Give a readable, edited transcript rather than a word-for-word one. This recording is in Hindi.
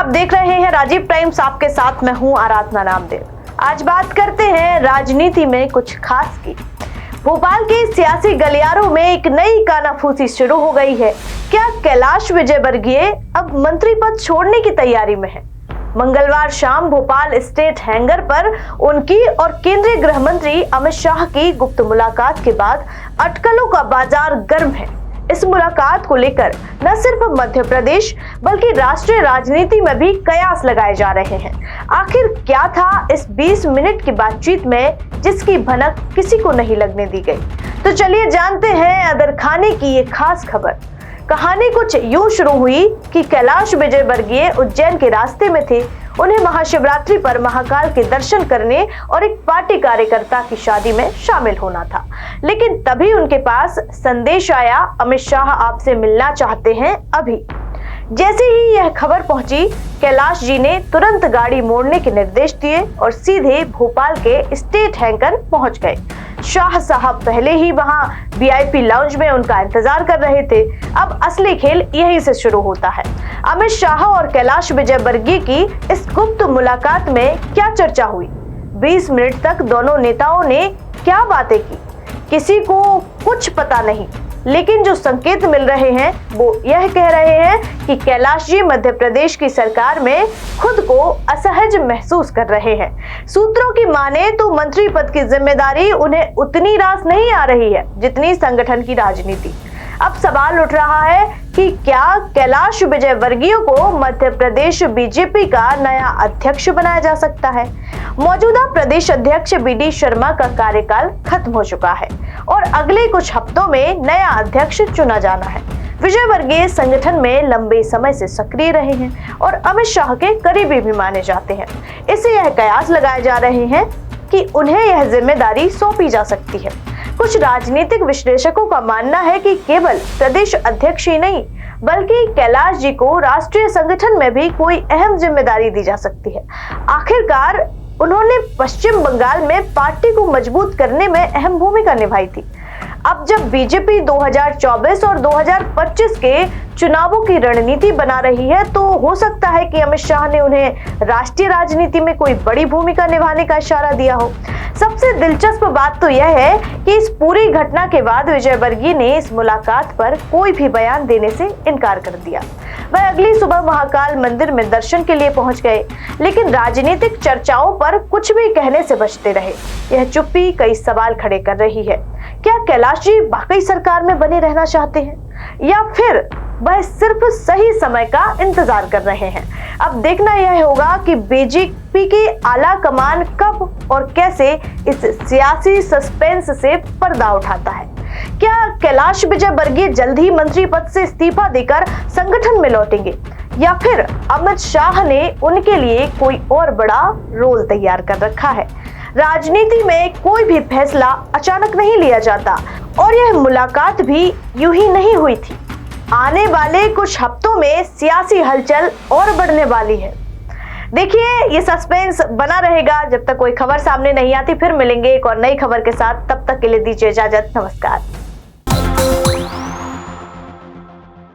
आप देख रहे हैं राजीव टाइम्स, आपके साथ मैं हूं आराधना नामदेव। आज बात करते हैं राजनीति में कुछ खास की। भोपाल के सियासी गलियारों में एक नई कानाफूसी शुरू हो गई है। क्या कैलाश विजयवर्गीय अब मंत्री पद छोड़ने की तैयारी में है? मंगलवार शाम भोपाल स्टेट हैंगर पर उनकी और केंद्रीय गृह मंत्री अमित शाह की गुप्त मुलाकात के बाद अटकलों का बाजार गर्म है। इस मुलाकात को लेकर न सिर्फ मध्य प्रदेश बल्कि राष्ट्रीय राजनीति में भी कयास लगाए जा रहे हैं। आखिर क्या था इस 20 मिनट की बातचीत में जिसकी भनक किसी को नहीं लगने दी गई? तो चलिए जानते हैं अदर खाने की ये खास खबर। कहानी कुछ यूं शुरू हुई कि कैलाश विजयवर्गीय उज्जैन के रास्ते में थे। उन्हें महाशिवरात्रि पर महाकाल के दर्शन करने और एक पार्टी कार्यकर्ता की शादी में शामिल होना था, लेकिन तभी उनके पास संदेश आया, अमित शाह आपसे मिलना चाहते हैं अभी। जैसे ही यह खबर पहुंची, कैलाश जी ने तुरंत गाड़ी मोड़ने के निर्देश दिए और सीधे भोपाल के स्टेट हैंगर पहुंच गए। शाह साहब पहले ही वहां वीआईपी लाउंज में उनका इंतजार कर रहे थे। अब असली खेल यहीं से शुरू होता है। अमित शाह और कैलाश विजयवर्गीय की इस गुप्त मुलाकात में क्या चर्चा हुई? 20 मिनट तक दोनों नेताओं ने क्या बातें की, किसी को कुछ पता नहीं। लेकिन जो संकेत मिल रहे हैं वो यह कह रहे हैं कि कैलाश जी मध्य प्रदेश की सरकार में खुद को असहज महसूस कर रहे हैं। सूत्रों की माने तो मंत्री पद की जिम्मेदारी उन्हें उतनी रास नहीं आ रही है जितनी संगठन की राजनीति। अब सवाल उठ रहा है कि क्या कैलाश विजयवर्गीय को मध्य प्रदेश बीजेपी का नया अध्यक्ष बनाया जा सकता है? मौजूदा प्रदेश अध्यक्ष बीडी शर्मा का कार्यकाल खत्म हो चुका है और अगले कुछ हफ्तों में नया अध्यक्ष चुना जाना है। विजयवर्गीय संगठन में लंबे समय से सक्रिय रहे हैं और अमित शाह के करीबी भी माने जाते हैं। इससे यह कयास लगाए जा रहे हैं कि उन्हें यह जिम्मेदारी सौंपी जा सकती है। कुछ राजनीतिक विश्लेषकों का मानना है कि केवल प्रदेश अध्यक्ष ही नहीं बल्कि कैलाश जी को राष्ट्रीय संगठन में भी कोई अहम जिम्मेदारी दी जा सकती है। आखिरकार उन्होंने पश्चिम बंगाल में पार्टी को मजबूत करने में अहम भूमिका निभाई थी। अब जब बीजेपी 2024 और 2025 के चुनावों की रणनीति बना रही है तो हो सकता है कि अमित शाह ने उन्हें राष्ट्रीय राजनीति में कोई बड़ी भूमिका निभाने का इशारा दिया हो। सबसे दिलचस्प बात तो यह है कि इस पूरी घटना के बाद विजयवर्गीय ने इस मुलाकात पर कोई भी बयान देने से इनकार कर दिया। वह अगली सुबह महाकाल मंदिर में दर्शन के लिए पहुंच गए, लेकिन राजनीतिक चर्चाओं पर कुछ भी कहने से बचते रहे। यह चुप्पी कई सवाल खड़े कर रही है। क्या कैलाश जी वाकई सरकार में बने रहना चाहते हैं या फिर वह सिर्फ सही समय का इंतजार कर रहे हैं? अब देखना यह होगा कि बीजेपी की आला कमान कब और कैसे इस सियासी सस्पेंस से पर्दा उठाता है। क्या कैलाश विजयवर्गीय जल्द ही मंत्री पद से इस्तीफा देकर संगठन में लौटेंगे या फिर अमित शाह ने उनके लिए कोई और बड़ा रोल तैयार कर रखा है? राजनीति में कोई भी फैसला अचानक नहीं लिया जाता और यह मुलाकात भी यूं ही नहीं हुई थी। आने वाले कुछ हफ्तों में सियासी हलचल और बढ़ने वाली है। देखिए, ये सस्पेंस बना रहेगा जब तक कोई खबर सामने नहीं आती। फिर मिलेंगे एक और नई खबर के साथ, तब तक के लिए दीजिए इजाजत। नमस्कार।